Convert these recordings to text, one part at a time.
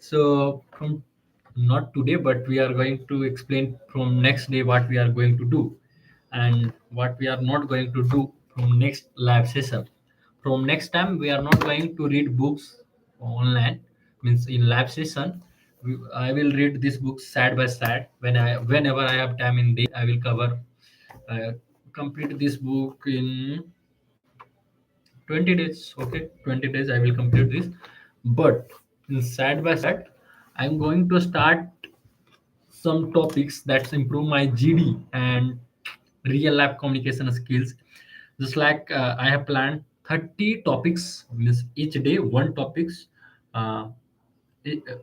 So from not today, but we are going to explain from next day what we are going to do and what we are not going to do from next lab session. From next time, we are not going to read books online. Means in lab session, I will read these books side by side. Whenever I have time in day, I will cover uh, complete this book in 20 days. Okay, 20 days I will complete this. But in side by side, I'm going to start some topics that improve my GD and real life communication skills. Just like I have planned 30 topics, means each day one topics, uh,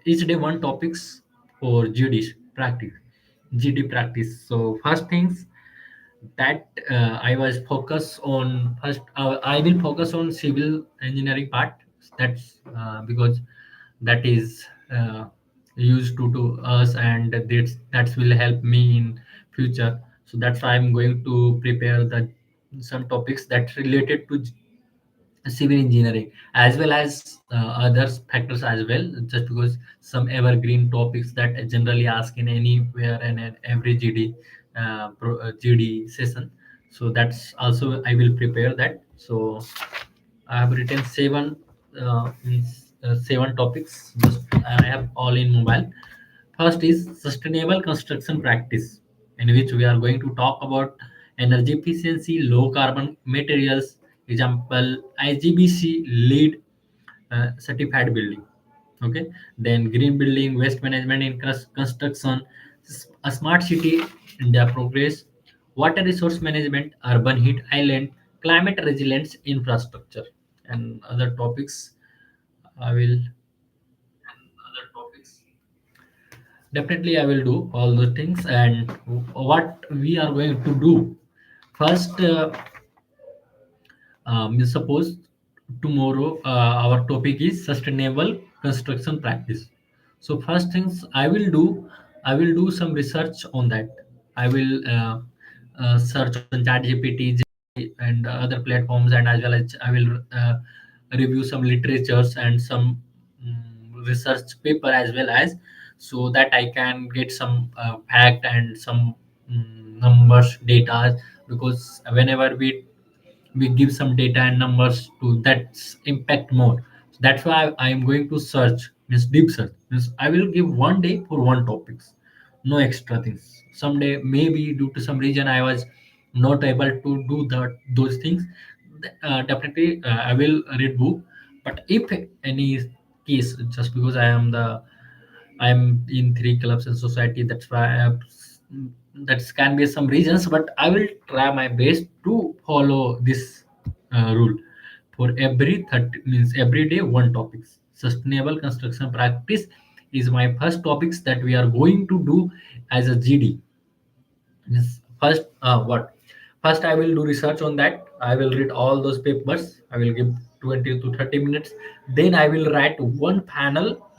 each day one topics for GD practice. So first things that I was focus on first. I will focus on civil engineering part. That's because that is used to us, and that will help me in future. So that's why I'm going to prepare the some topics that related to civil engineering as well as other factors as well, just because some evergreen topics that generally ask in anywhere and in every GD session. So that's also I will prepare that. So I have written seven topics. Just I have all in mobile. First is sustainable construction practice, in which we are going to talk about energy efficiency, low carbon materials, example IGBC lead certified building. Okay, then green building, waste management in construction, a smart city, India progress, water resource management, urban heat island, climate resilience infrastructure, and other topics. I will definitely I will do all those things. And what we are going to do first, suppose tomorrow our topic is sustainable construction practice. So first things I will do some research on that. I will search on ChatGPT and other platforms, and as well as I will review some literatures and some research paper as well as, so that I can get some fact and some numbers data. Because whenever we give some data and numbers to that impact more. So that's why I am going to search, means deep search, means I will give one day for one topics, no extra things. Someday maybe due to some reason I was not able to do that those things, definitely I will read book. But if any case, just because I'm in three clubs and society. That's why I have, that can be some reasons, but I will try my best to follow this rule. For every 30 means every day one topics. Sustainable construction practice is my first topics that we are going to do as a GD. Yes. First, what? First, I will do research on that. I will read all those papers. I will give 20 to 30 minutes. Then I will write one panel.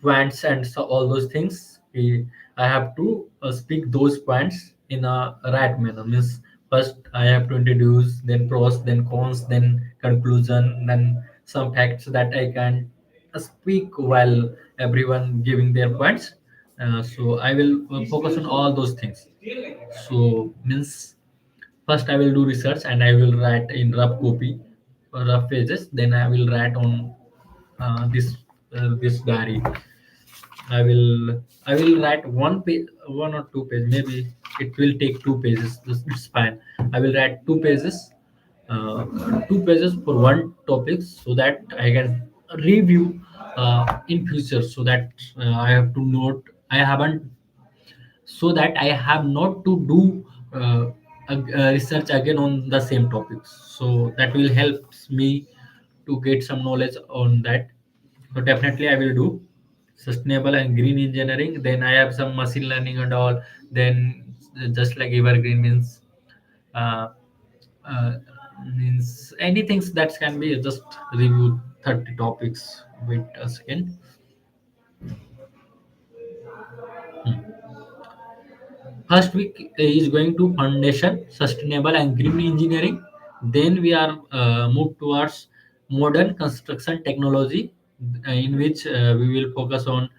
Points and so all those things. I have to speak those points in a right manner. Means first I have to introduce, then pros, then cons, then conclusion, then some facts that I can speak while everyone giving their points. So I will focus on all those things. So means first I will do research and I will write in rough copy, rough pages. Then I will write on this diary. I will write one page, one or two pages. Maybe it will take 2 pages. It's fine. I will write 2 pages, 2 pages for one topic, so that I can review in future. So that I have to note. I haven't, so that I have not to do research again on the same topics. So that will help me to get some knowledge on that. So definitely I will do sustainable and green engineering. Then I have some machine learning and all. Then just like evergreen uh, uh, means anything that can be just review 30 topics. Wait a second. First week is going to foundation, sustainable and green engineering. Then we are move towards modern construction technology. in which we will focus on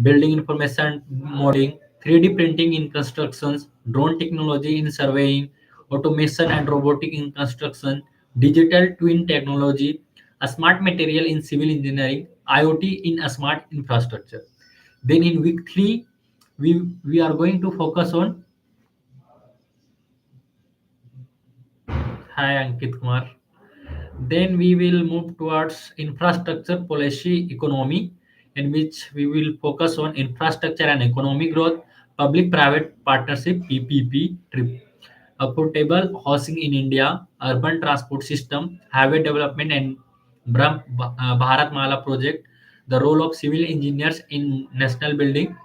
building information modeling, 3D printing in constructions, drone technology in surveying, automation and robotic in construction, digital twin technology, a smart material in civil engineering, IoT in a smart infrastructure. Then in week 3, we are going to focus on, hi Ankit Kumar. Then we will move towards infrastructure policy economy, in which we will focus on infrastructure and economic growth, public-private partnership (PPP), affordable housing in India, urban transport system, highway development, and Bharatmala project, the role of civil engineers in national building.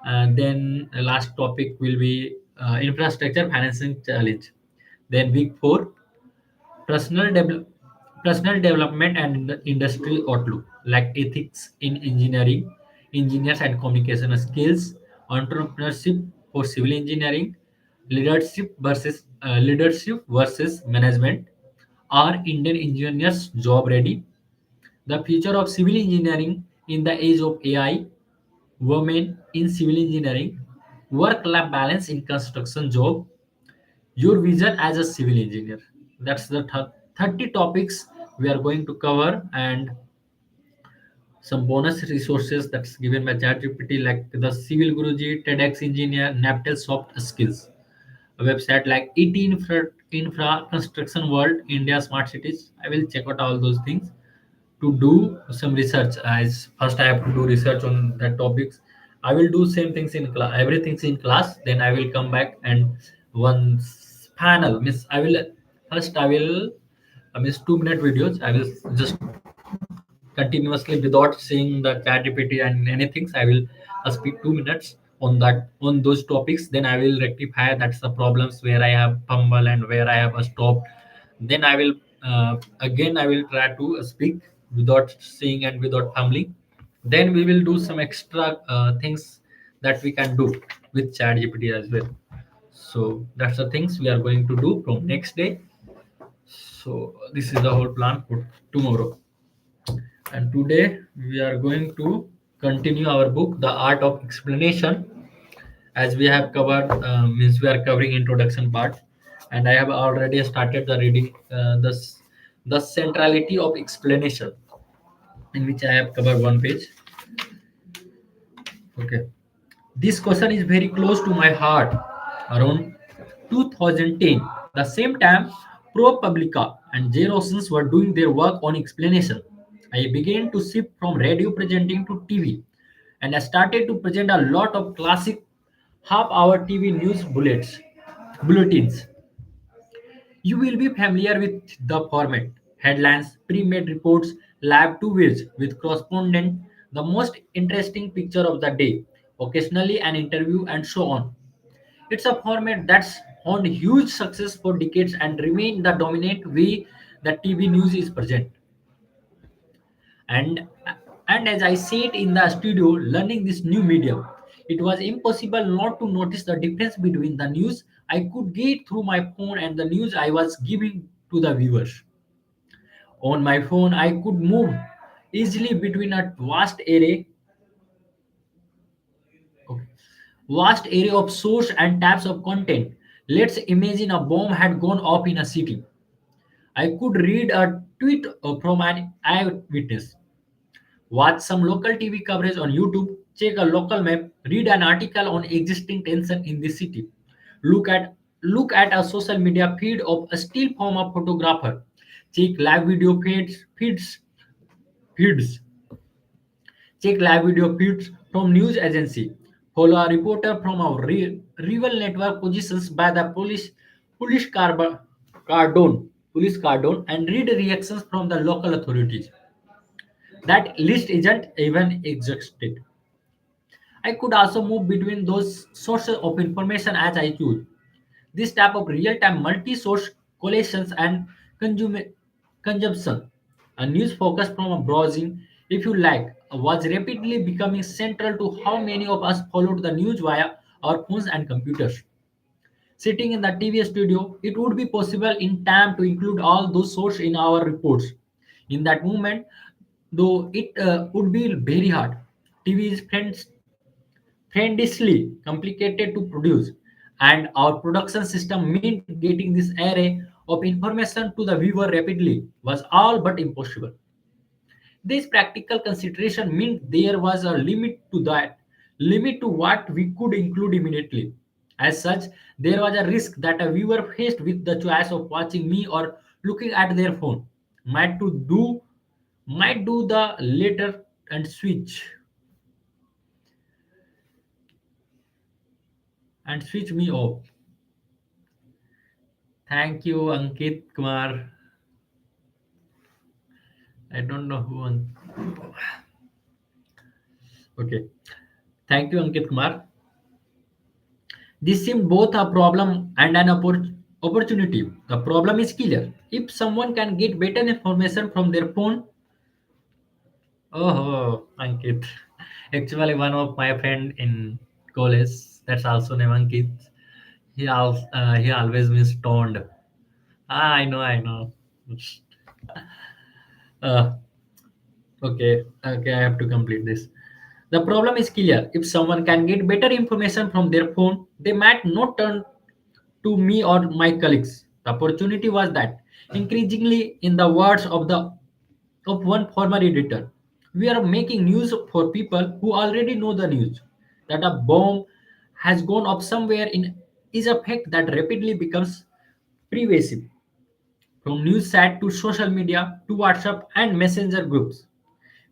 Then the last topic will be infrastructure financing challenge. Then week 4, personal devel- personal development and the industrial outlook, like ethics in engineering, engineers and communication skills, entrepreneurship for civil engineering, leadership versus management. Are Indian engineers job ready? The future of civil engineering in the age of AI, women in civil engineering, work life balance in construction job, your vision as a civil engineer. That's the 30 topics we are going to cover, and some bonus resources that's given by ChatGPT, like the Civil Guruji, TEDx Engineer, Naptel Soft Skills, a website like ET Infra Construction World, India Smart Cities. I will check out all those things to do some research. As first I have to do research on that topics. I will do same things in class, everything's in class, then I will come back and once panel miss I will first I will miss 2 minute videos. I will just continuously without seeing the chat GPT and anything. I will speak 2 minutes on that on those topics. Then I will rectify that's the problems where I have fumble and where I have stopped. Then I will again I will try to speak without seeing and without fumbling. Then we will do some extra things that we can do with chat GPT as well. So that's the things we are going to do from next day. So this is the whole plan for tomorrow. And today we are going to continue our book, The Art of Explanation, as we have covered, means we are covering introduction part, and I have already started the reading, the centrality of explanation, in which I have covered one page. Okay. This question is very close to my heart. Around 2010, the same time ProPublica and J. Rossens were doing their work on explanation, I began to shift from radio presenting to TV, and I started to present a lot of classic half-hour TV news bulletins. You will be familiar with the format: headlines, pre-made reports, live two ways with correspondent, the most interesting picture of the day, occasionally an interview, and so on. It's a format that's found huge success for decades and remain the dominant way that TV news is present. And and as I sat in the studio learning this new medium, it was impossible not to notice the difference between the news I could get through my phone and the news I was giving to the viewers. On my phone, I could move easily between a okay, vast array of source and tabs of content. Let's imagine a bomb had gone off in a city. I could read a tweet from an eyewitness, watch some local TV coverage on YouTube, check a local map, read an article on existing tension in the city, look at look at a social media feed of a still form of photographer, check live video feeds, check live video feeds from news agency, follow a reporter from our rival network positions by the police cardon, police cardon, and read reactions from the local authorities. That list isn't even existed. I could also move between those sources of information as I choose. This type of real-time multi-source collations and consume- consumption, a news focus from a browsing, if you like, was rapidly becoming central to how many of us followed the news via our phones and computers. Sitting in the TV studio, it would be possible in time to include all those sources in our reports. In that moment, though it would be very hard. TV is friendlessly complicated to produce, and our production system meant getting this array of information to the viewer rapidly was all but impossible. This practical consideration meant there was a limit to what we could include immediately. As such, there was a risk that a viewer faced with the choice of watching me or looking at their phone might to do might do the latter and switch me off. Thank you, Ankit Kumar. I don't know who. Okay. Thank you, Ankit Kumar. This seemed both a problem and an opportunity. The problem is clear. If someone can get better information from their phone, oh, Ankit. Actually, one of my friend in college, that's also named Ankit. He always been stoned. I know, I know. Uh, okay, I have to complete this. The problem is clear. If someone can get better information from their phone, they might not turn to me or my colleagues. The opportunity was that increasingly, in the words of one former editor, we are making news for people who already know the news. That a bomb has gone up somewhere in is a fact that rapidly becomes pervasive. From news site to social media to WhatsApp and messenger groups.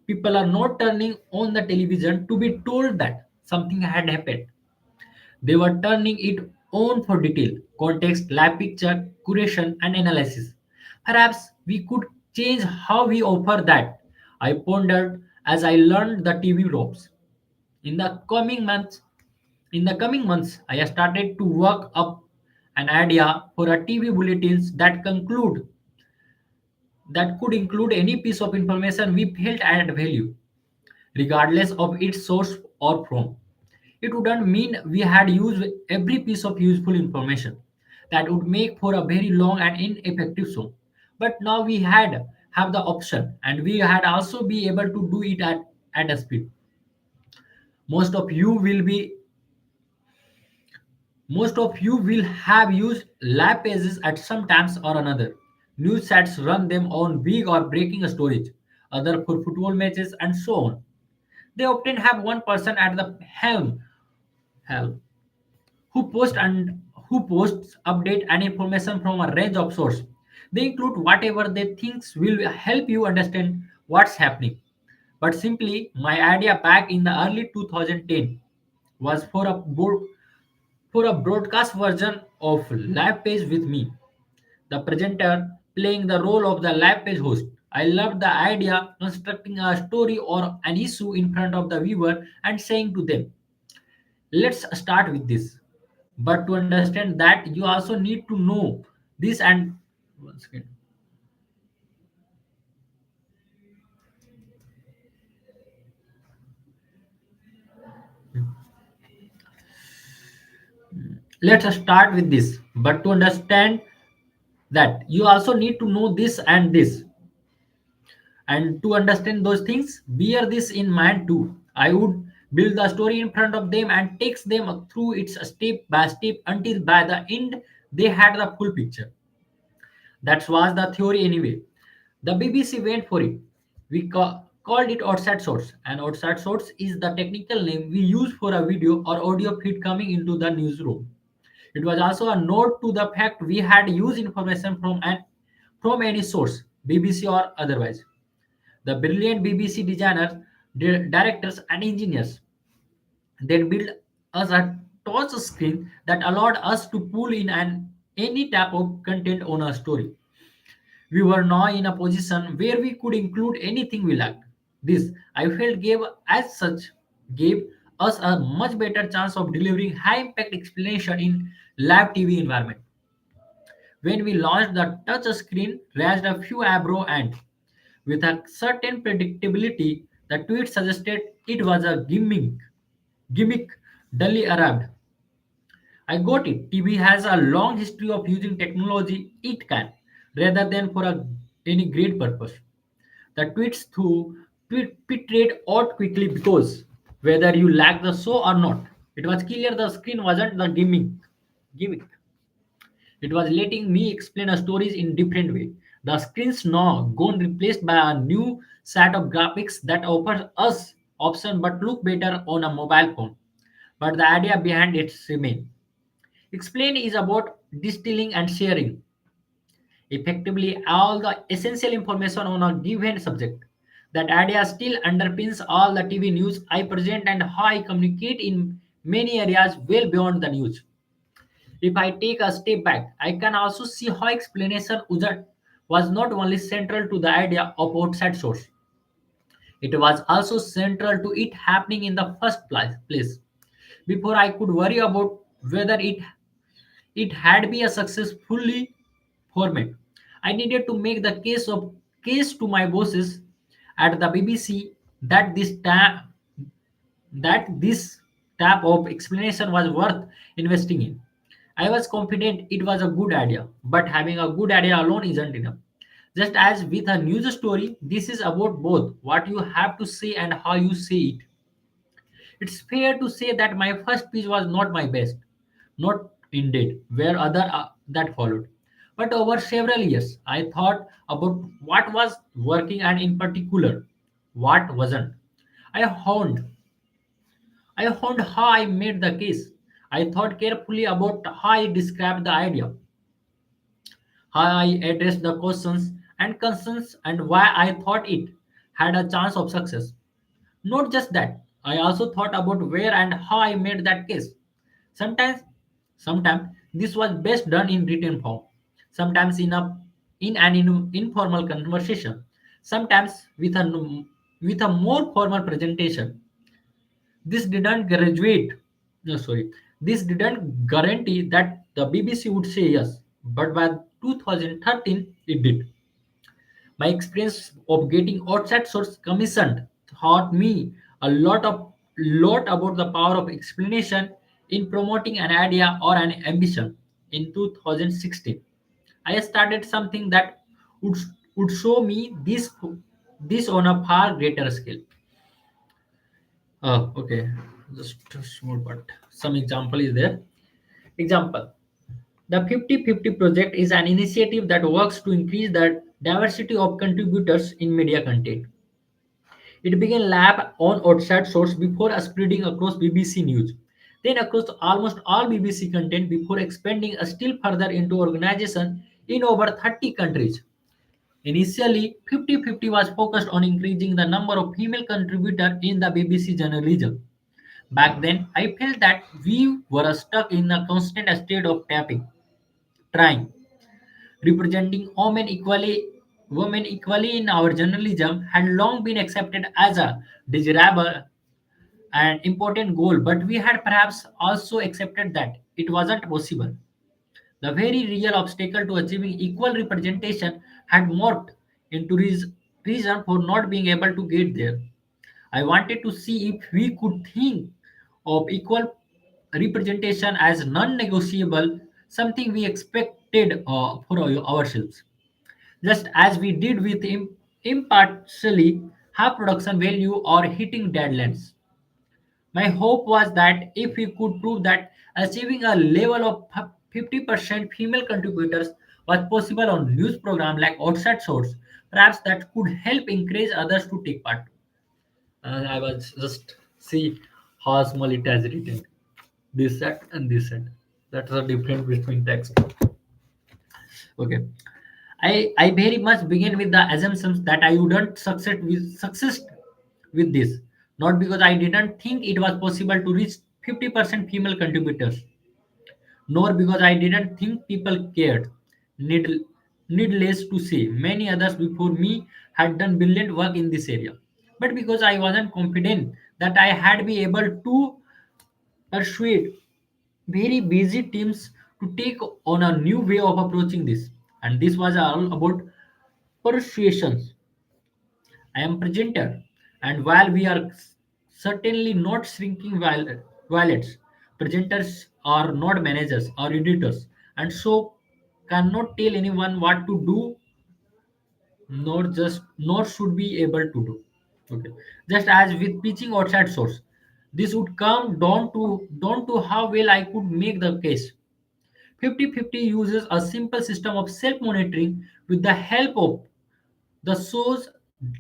People are not turning on the television to be told that something had happened. They were turning it on for detail, context, live picture, curation, and analysis. Perhaps we could change how we offer that. I pondered as I learned the TV ropes. In the coming months, I started to work up an idea for a TV bulletins that could include any piece of information we felt added value, regardless of its source or form. It wouldn't mean we had used every piece of useful information. That would make for a very long and ineffective show. But now we had have the option, and we had also be able to do it at a speed. Most of you will be Most of you will have used lab pages at some times or another. News sites run them on big or breaking storage, other for football matches, and so on. They often have one person at the helm who posts update and information from a range of sources. They include whatever they think will help you understand what's happening. But simply, my idea back in the early 2010 was for a broadcast version of live page with me, the presenter playing the role of the live page host. I loved the idea constructing a story or an issue in front of the viewer and saying to them, let's start with this. But to understand that, you also need to know this and once again, let's start with this. But to understand that, you also need to know this and this. And to understand those things, bear this in mind too. I would build the story in front of them and takes them through its step by step until by the end they had the full picture. That was the theory anyway. The BBC went for it. Called it outside source, and outside source is the technical name we use for a video or audio feed coming into the newsroom. It was also a note to the fact we had used information from any source, BBC or otherwise. The brilliant BBC designers, directors, and engineers then built us a touch screen that allowed us to pull in any type of content on a story. We were now in a position where we could include anything we liked. This, I felt, gave us a much better chance of delivering high impact explanation in live TV environment. When we launched, the touch screen raised a few eyebrows, and with a certain predictability, the tweet suggested it was a gimmick dully arrived. I got it. TV has a long history of using technology it can, rather than for any great purpose. The tweets too Petrate out quickly because whether you like the show or not, it was clear the screen wasn't the gimmick. It was letting me explain a stories in different way. The screen's now gone replaced by a new set of graphics that offers us option but look better on a mobile phone. But the idea behind it remain. Explain is about distilling and sharing effectively all the essential information on a given subject. That idea still underpins all the TV news I present and how I communicate in many areas well beyond the news. If I take a step back, I can also see how explanation was not only central to the idea of outside source, it was also central to it happening in the first place. Before I could worry about whether it had been a successfully format, I needed to make the case to my bosses at the BBC that this type of explanation was worth investing in. I was confident it was a good idea, but having a good idea alone isn't enough. Just as with a news story, this is about both what you have to say and how you say it. It's fair to say that my first speech was not my best, not indeed, where other that followed. But over several years, I thought about what was working and in particular, what wasn't. I honed I found how I made the case. I thought carefully about how I described the idea, how I addressed the questions and concerns, and why I thought it had a chance of success. Not just that, I also thought about where and how I made that case. Sometimes, sometimes this was best done in written form. Sometimes in an informal conversation. Sometimes with a more formal presentation. This didn't graduate. No, sorry. This didn't guarantee that the BBC would say yes, but by 2013 it did. My experience of getting outside source commissioned taught me a lot about the power of explanation in promoting an idea or an ambition. In 2016, I started something that would would show me this on a far greater scale. Okay, just a small part. Some example is there. Example: the 50-50 project is an initiative that works to increase the diversity of contributors in media content. It began lab on outside source before spreading across BBC News, then across almost all BBC content before expanding still further into organization in over 30 countries. Initially, 50-50 was focused on increasing the number of female contributors in the BBC journalism. Back then, I felt that we were stuck in a constant state of tapping, trying, representing women equally in our journalism had long been accepted as a desirable and important goal, but we had perhaps also accepted that it wasn't possible. The very real obstacle to achieving equal representation had morphed into reason for not being able to get there. I wanted to see if we could think of equal representation as non negotiable, something we expected for ourselves. Just as we did with impartially half production value or hitting deadlines. My hope was that if we could prove that achieving a level of 50% female contributors was possible on news program like Outside Source, perhaps that could help encourage others to take part. And I was just see how small it has written. This set and this set. That's the difference between text. Okay. I very much begin with the assumptions that I wouldn't success with this. Not because I didn't think it was possible to reach 50% female contributors, nor because I didn't think people cared. Need, Needless to say, many others before me had done brilliant work in this area. But because I wasn't confident that I had been able to persuade very busy teams to take on a new way of approaching this. And this was all about persuasions. I am presenter, and while we are certainly not shrinking violets, presenters are not managers or editors, and so cannot tell anyone what to do, nor should be able to do. Okay. Just as with pitching outside source, this would come down to how well I could make the case. 50-50 uses a simple system of self-monitoring with the help of the show's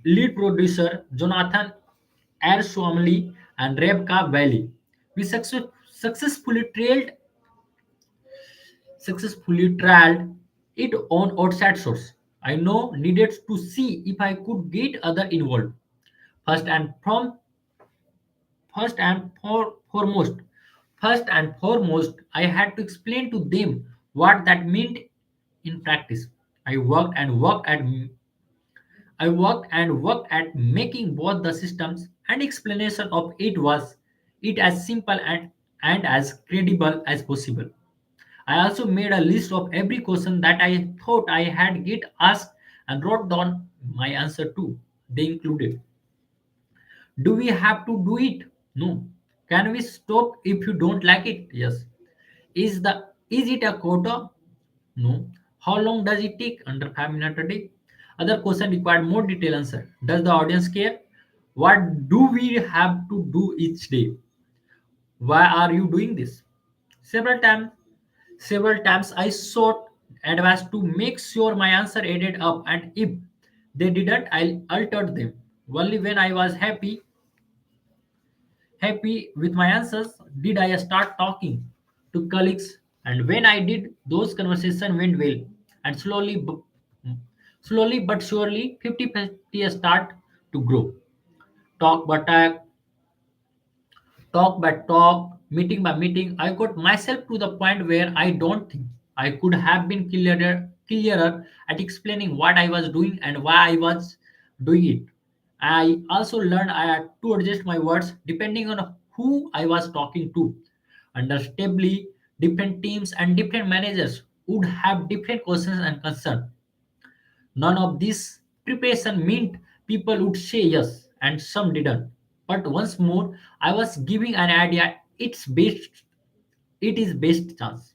lead producer Jonathan Arswamli and Rebecca Valley. We successfully trialed it on outside source. I now needed to see if I could get other involved. First and from first and foremost, I had to explain to them what that meant in practice. I worked and worked at making both the systems and explanation of it as simple and as credible as possible. I also made a list of every question that I thought I had get asked and wrote down my answer to. They included: do we have to do it? No. Can we stop if you don't like it? Yes. Is it a quota? No. How long does it take? Under 5 minutes a day. Other question required more detailed answer. Does the audience care? What do we have to do each day? Why are you doing this? Several times, several times I sought advice to make sure my answer added up, and if they didn't, I altered them. Only when I was happy with my answers did I start talking to colleagues, and when I did, those conversations went well. And slowly but surely, 50-50 start to grow. Talk by talk, meeting by meeting, I got myself to the point where I don't think I could have been clearer at explaining what I was doing and why I was doing it. I also learned I had to adjust my words depending on who I was talking to. Understandably, different teams and different managers would have different questions and concerns. None of this preparation meant people would say yes, and some didn't. But once more, I was giving an idea it is best chance.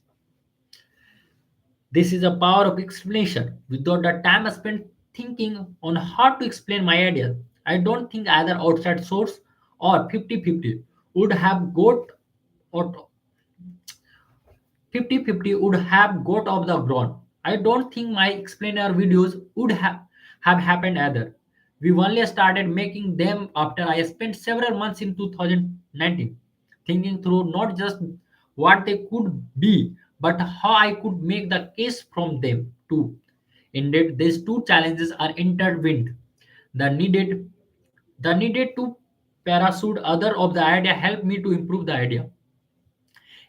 This is a power of explanation. Without the time I spent thinking on how to explain my idea, I don't think either outside source or 50-50 would have got or 50-50 would have got off the ground. I don't think my explainer videos would have happened either. We only started making them after I spent several months in 2019 thinking through not just what they could be, but how I could make the case from them too. Indeed, these two challenges are intertwined. The needed the needed to parachute other of the idea help me to improve the idea.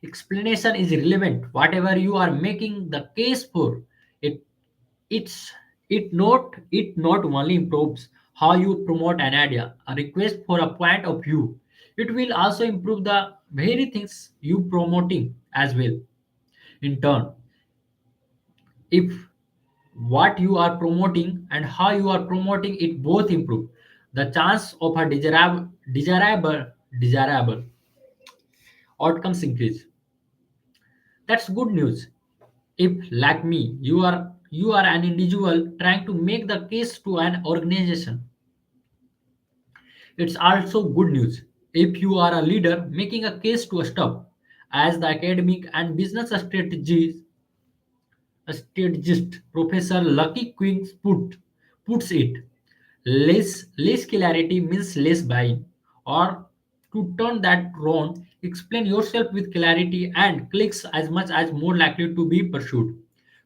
Explanation is relevant whatever you are making the case for. It it's it not it not only improves how you promote an idea, a request for a point of view. It will also improve the very things you promoting as well. In turn, if what you are promoting and how you are promoting it both improve, the chance of a desirable outcomes increase. That's good news. If, like me, you are an individual trying to make the case to an organization, it's also good news. If you are a leader making a case to a staff, as the academic and business strategist Professor Lucky Quinn puts it, less clarity means less buying. Or to turn that round, explain yourself with clarity and clicks as much as more likely to be pursued.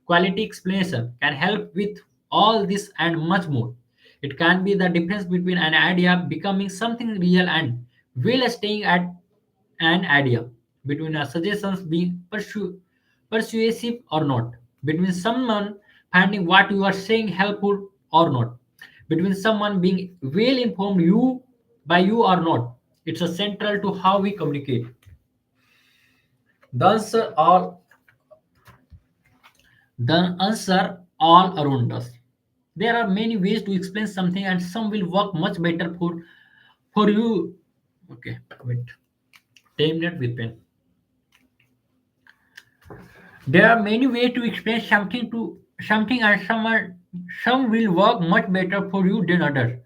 Quality explanation can help with all this and much more. It can be the difference between an idea becoming something real and will staying at an idea, between a suggestions being persuasive or not, between someone finding what you are saying helpful or not, between someone being well informed you or not. It's a central to how we communicate. The answer all the answer all around us. There are many ways to explain something, and some will work much better for you. Okay, wait. 10 minutes with pen. There are many ways to explain something, and some will work much better for you than others.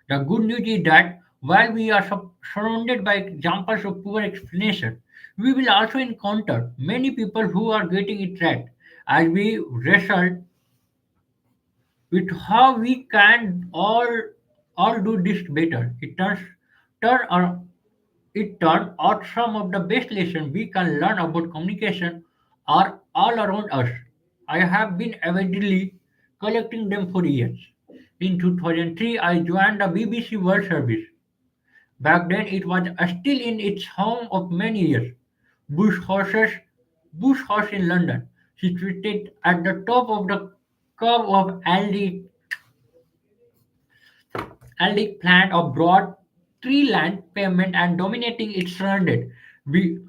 The good news is that while we are surrounded by examples of poor explanation, we will also encounter many people who are getting it right as we wrestle with how we can all do this better. Turn or it turned out some of the best lessons we can learn about communication are all around us. I have been avidly collecting them for years. In 2003, I joined the BBC World Service. Back then, it was still in its home of many years. Bush horses, Bush Horse in London, situated at the top of the curve of Aldic plant of broad tree-lined pavement and dominating its surrounded. We,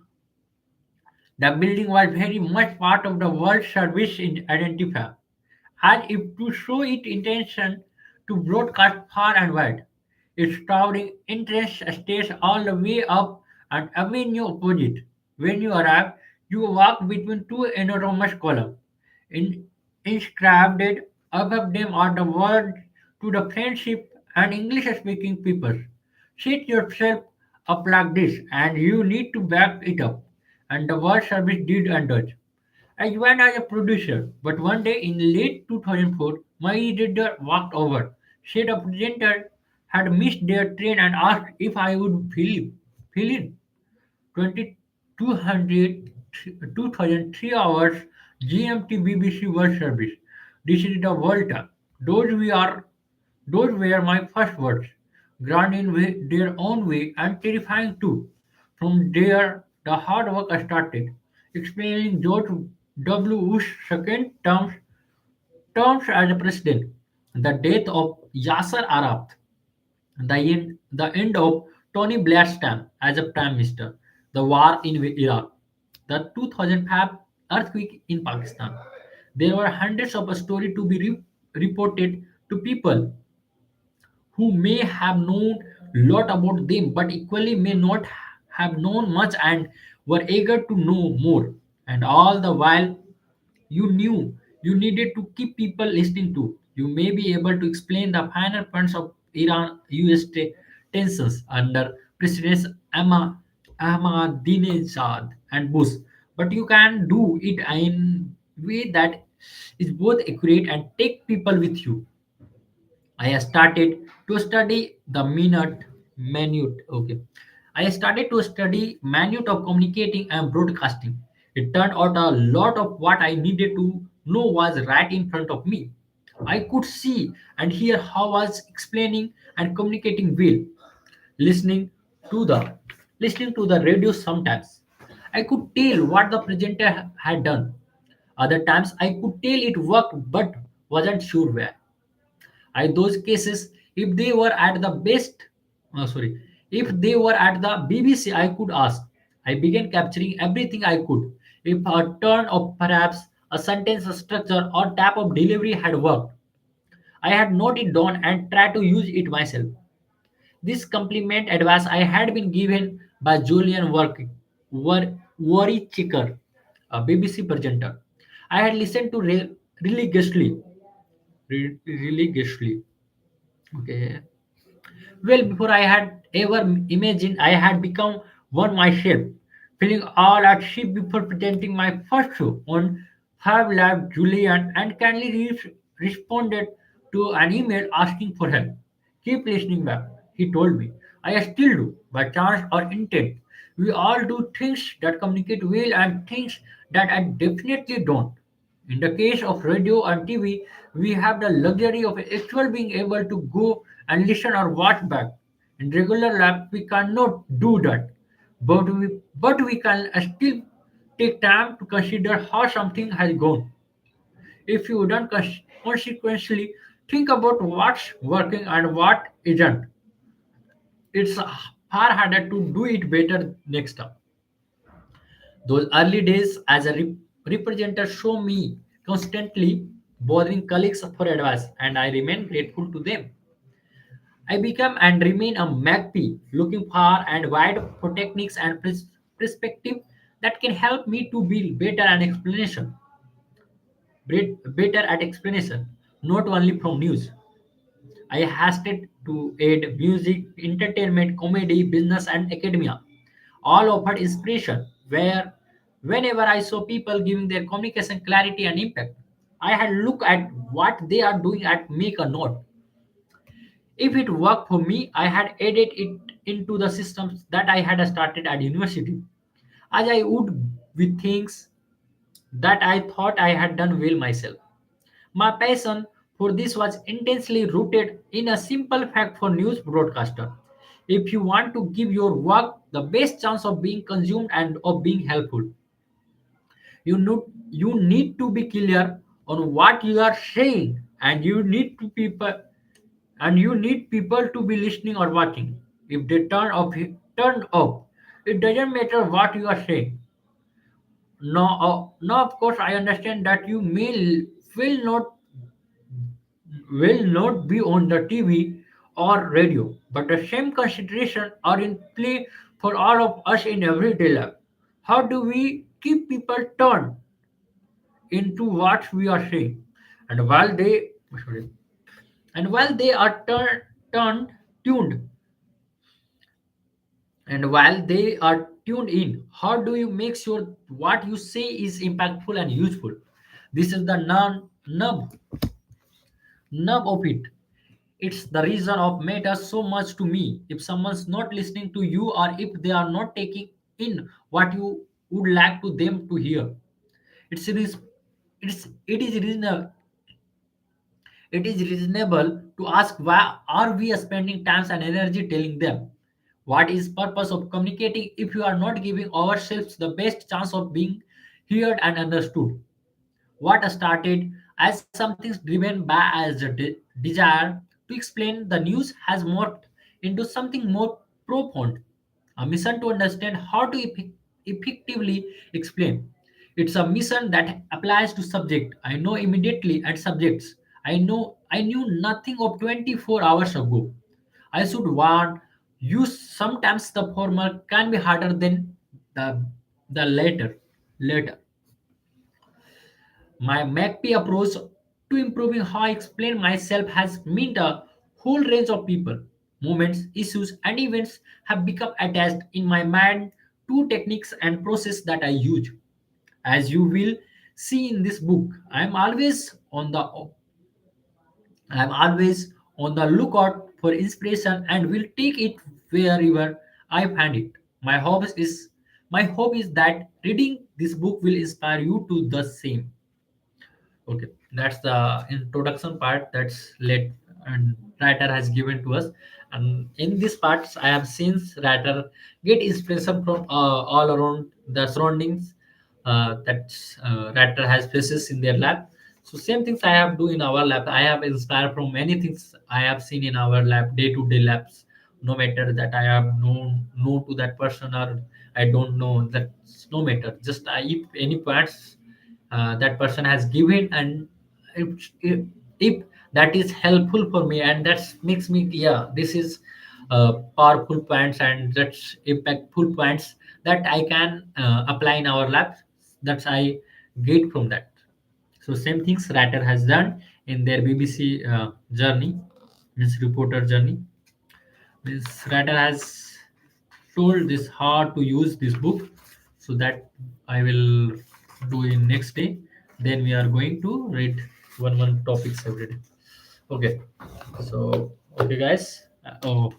the building was very much part of the World Service identifier, as if to show its intention to broadcast far and wide. Its towering entrance stays all the way up an avenue opposite. When you arrive, you walk between two enormous columns. In, inscribed above them are the words to the friendship and English-speaking peoples. Set yourself up like this, and you need to back it up. And the World Service did and does. I joined as a producer, but one day in late 2004, my editor walked over, said a presenter had missed their train and asked if I would fill in. 2200 2003 hours GMT BBC World Service. This is the world time. Those were my first words, grand in their own way and terrifying too. From there, the hard work started, explaining George W. Bush's second terms as a president, the death of Yasser Arafat, the end of Tony Blair's term as a prime minister, the war in Iraq, the 2005 earthquake in Pakistan. There were hundreds of stories to be reported to people who may have known lot about them but equally may not have known much and were eager to know more. And all the while you knew you needed to keep people listening to. You may be able to explain the final points of Iran US tensions under Presidents Ahmadinejad and Bush, but you can do it in a way that is both accurate and take people with you. I started to study the minute. Okay. I started to study minute of communicating and broadcasting. It turned out a lot of what I needed to know was right in front of me. I could see and hear how I was explaining and communicating well, listening to the listening to the radio sometimes. I could tell what the presenter had done. Other times I could tell it worked but wasn't sure where. In those cases, if they were at the if they were at the BBC, I could ask. I began capturing everything I could. If a turn of perhaps a sentence structure or type of delivery had worked, I had noted it down and tried to use it myself. This compliment advice I had been given by Julian Worry a BBC presenter. I had listened to religiously, religiously. Okay, well, before I had ever imagined I had become one myself, feeling all at sea before presenting my first show on Five Live Julian and kindly responded to an email asking for help. Keep listening back, he told me. I still do, by chance or intent. We all do things that communicate well and things that I definitely don't. In the case of radio and TV, we have the luxury of actually being able to go and listen or watch back. In regular life, we cannot do that, but we can still take time to consider how something has gone. If you don't consequently think about what's working and what isn't, it's far harder to do it better next time. Those early days as a representative show me constantly bothering colleagues for advice, and I remain grateful to them. I become and remain a magpie, looking far and wide for techniques and perspective that can help me to be better at explanation, not only from news. I hasted to aid music, entertainment, comedy, business, and academia. All offered inspiration. Where whenever I saw people giving their communication clarity and impact, I had look at what they are doing and make a note. If it worked for me, I had added it into the systems that I had started at university, as I would with things that I thought I had done well myself. My passion for this was intensely rooted in a simple fact for news broadcaster. If you want to give your work the best chance of being consumed and of being helpful, you need to be clear on what you are saying, and you need people to be listening or watching. If they turn off, it doesn't matter what you are saying. No, no, of course I understand that you will not will not be on the TV or radio, but the same consideration are in play for all of us in everyday life. How do we keep people turned into what we are saying? And while they sorry, and while they are turned tuned and while they are tuned in, how do you make sure what you say is impactful and useful? This is the nub of it. It's the reason of matters so much to me. If someone's not listening to you or if they are not taking in what you would like to them to hear, it's reas- it is reasonable to ask why are we spending time and energy telling them what is purpose of communicating if you are not giving ourselves the best chance of being heard and understood. What started as something driven by as a desire to explain the news has morphed into something more profound, a mission to understand how to effectively explain. It's a mission that applies to subject. I know immediately at subjects. I knew nothing of 24 hours ago. I should warn you sometimes the former can be harder than the the later. My MACP approach to improving how I explain myself has meant a whole range of people, moments, issues, and events have become attached in my mind to techniques and process that I use. As you will see in this book, I'm always on the lookout for inspiration and will take it wherever I find it. My hope is that reading this book will inspire you to the same. Okay, that's the introduction part that's led and writer has given to us. And in these parts, I have seen writer get inspiration from all around the surroundings that writer has faces in their lab. So same things I have do in our lab. I have inspired from many things I have seen in our lab, day to day labs. No matter that I have known to that person or I don't know that, no matter. Just if any parts that person has given, and if that is helpful for me and that makes me, yeah, this is powerful points and that's impactful points that I can apply in our labs, that's I get from that. So same things writer has done in their BBC journey, means reporter journey. Means writer has told this how to use this book, so that I will do in next day. Then we are going to read one topics every day. Okay, so okay guys. Oh,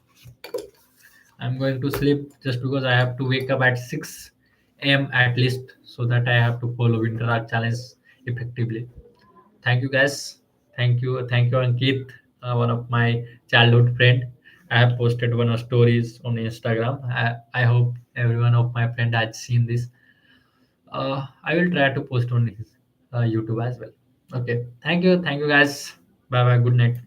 I'm going to sleep just because I have to wake up at 6 a.m. at least, so that I have to follow winter art challenge effectively. Thank you guys. Thank you, Ankit, one of my childhood friend. I have posted one of stories on Instagram. I hope everyone of my friend has seen this. I will try to post on his YouTube as well. Okay. Thank you guys. Bye bye. Good night.